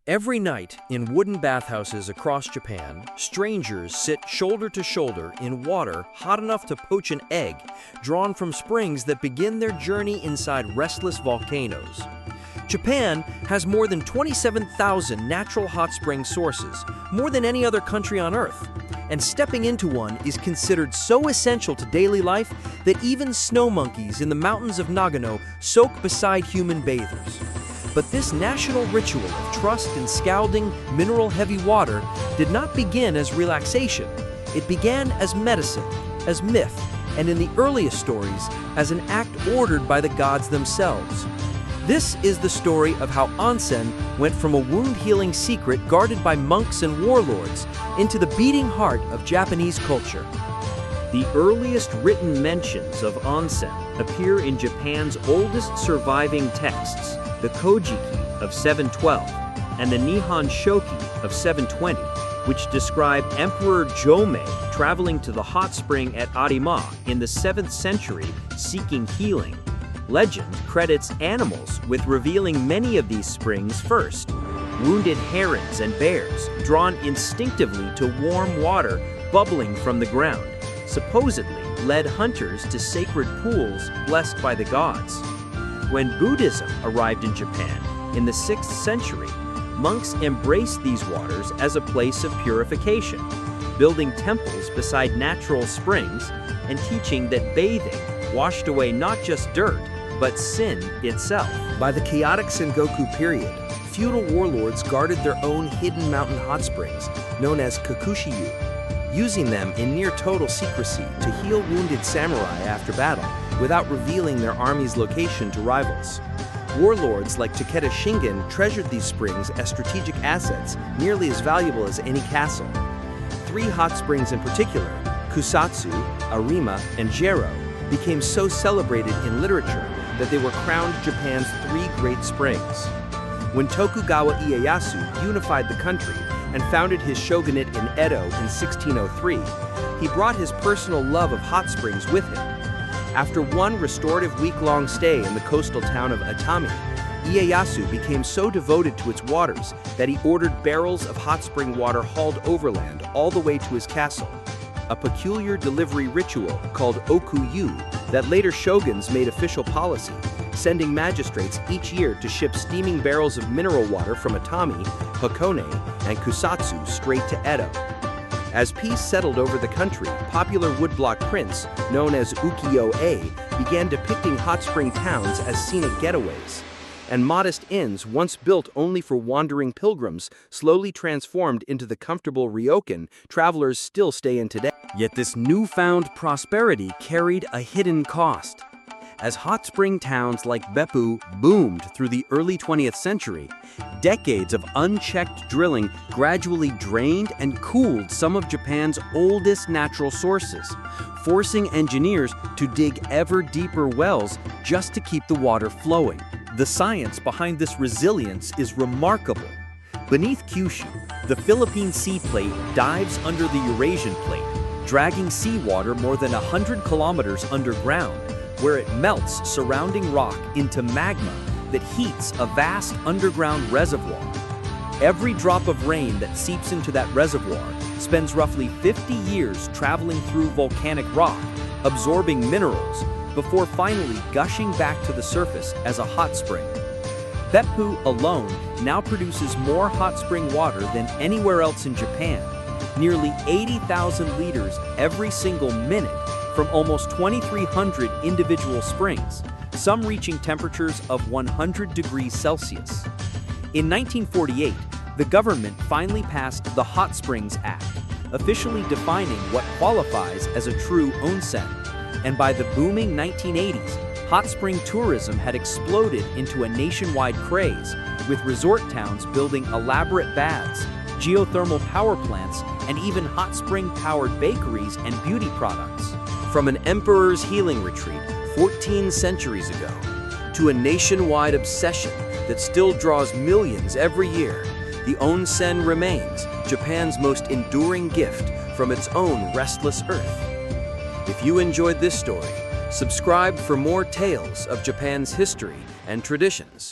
Every night, in wooden bathhouses across Japan, strangers sit shoulder to shoulder in water hot enough to poach an egg, drawn from springs that begin their journey inside restless volcanoes. Japan has more than 27,000 natural hot spring sources, more than any other country on Earth. And stepping into one is considered so essential to daily life that even snow monkeys in the mountains of Nagano soak beside human bathers. But this national ritual of trust in scalding, mineral-heavy water did not begin as relaxation. It began as medicine, as myth, and in the earliest stories, as an act ordered by the gods themselves. This is the story of how onsen went from a wound-healing secret guarded by monks and warlords into the beating heart of Japanese culture. The earliest written mentions of onsen appear in Japan's oldest surviving texts, the Kojiki of 712 and the Nihon Shoki of 720, which describe Emperor Jomei traveling to the hot spring at Arima in the 7th century seeking healing. Legend credits animals with revealing many of these springs first. Wounded herons and bears, drawn instinctively to warm water bubbling from the ground, supposedly led hunters to sacred pools blessed by the gods. When Buddhism arrived in Japan in the 6th century, monks embraced these waters as a place of purification, building temples beside natural springs and teaching that bathing washed away not just dirt, but sin itself. By the chaotic Sengoku period, feudal warlords guarded their own hidden mountain hot springs, known as kakushiyu, using them in near total secrecy to heal wounded samurai after battle, without revealing their army's location to rivals. Warlords like Takeda Shingen treasured these springs as strategic assets, nearly as valuable as any castle. 3 hot springs in particular, Kusatsu, Arima, and Jero, became so celebrated in literature that they were crowned Japan's 3 great springs. When Tokugawa Ieyasu unified the country and founded his shogunate in Edo in 1603, he brought his personal love of hot springs with him. After one restorative week-long stay in the coastal town of Atami, Ieyasu became so devoted to its waters that he ordered barrels of hot spring water hauled overland all the way to his castle, a peculiar delivery ritual called okuyu that later shoguns made official policy, sending magistrates each year to ship steaming barrels of mineral water from Atami, Hakone, and Kusatsu straight to Edo. As peace settled over the country, popular woodblock prints, known as ukiyo-e, began depicting hot spring towns as scenic getaways. And modest inns, once built only for wandering pilgrims, slowly transformed into the comfortable ryokan travelers still stay in today. Yet this newfound prosperity carried a hidden cost. As hot spring towns like Beppu boomed through the early 20th century, decades of unchecked drilling gradually drained and cooled some of Japan's oldest natural sources, forcing engineers to dig ever deeper wells just to keep the water flowing. The science behind this resilience is remarkable. Beneath Kyushu, the Philippine Sea Plate dives under the Eurasian Plate, dragging seawater more than 100 kilometers underground, where it melts surrounding rock into magma that heats a vast underground reservoir. Every drop of rain that seeps into that reservoir spends roughly 50 years traveling through volcanic rock, absorbing minerals, before finally gushing back to the surface as a hot spring. Beppu alone now produces more hot spring water than anywhere else in Japan, nearly 80,000 liters every single minute from almost 2,300 individual springs, some reaching temperatures of 100 degrees Celsius. In 1948, the government finally passed the Hot Springs Act, officially defining what qualifies as a true onsen. And by the booming 1980s, hot spring tourism had exploded into a nationwide craze, with resort towns building elaborate baths, geothermal power plants, and even hot spring-powered bakeries and beauty products. From an emperor's healing retreat 14 centuries ago to a nationwide obsession that still draws millions every year, the onsen remains Japan's most enduring gift from its own restless earth. If you enjoyed this story, subscribe for more tales of Japan's history and traditions.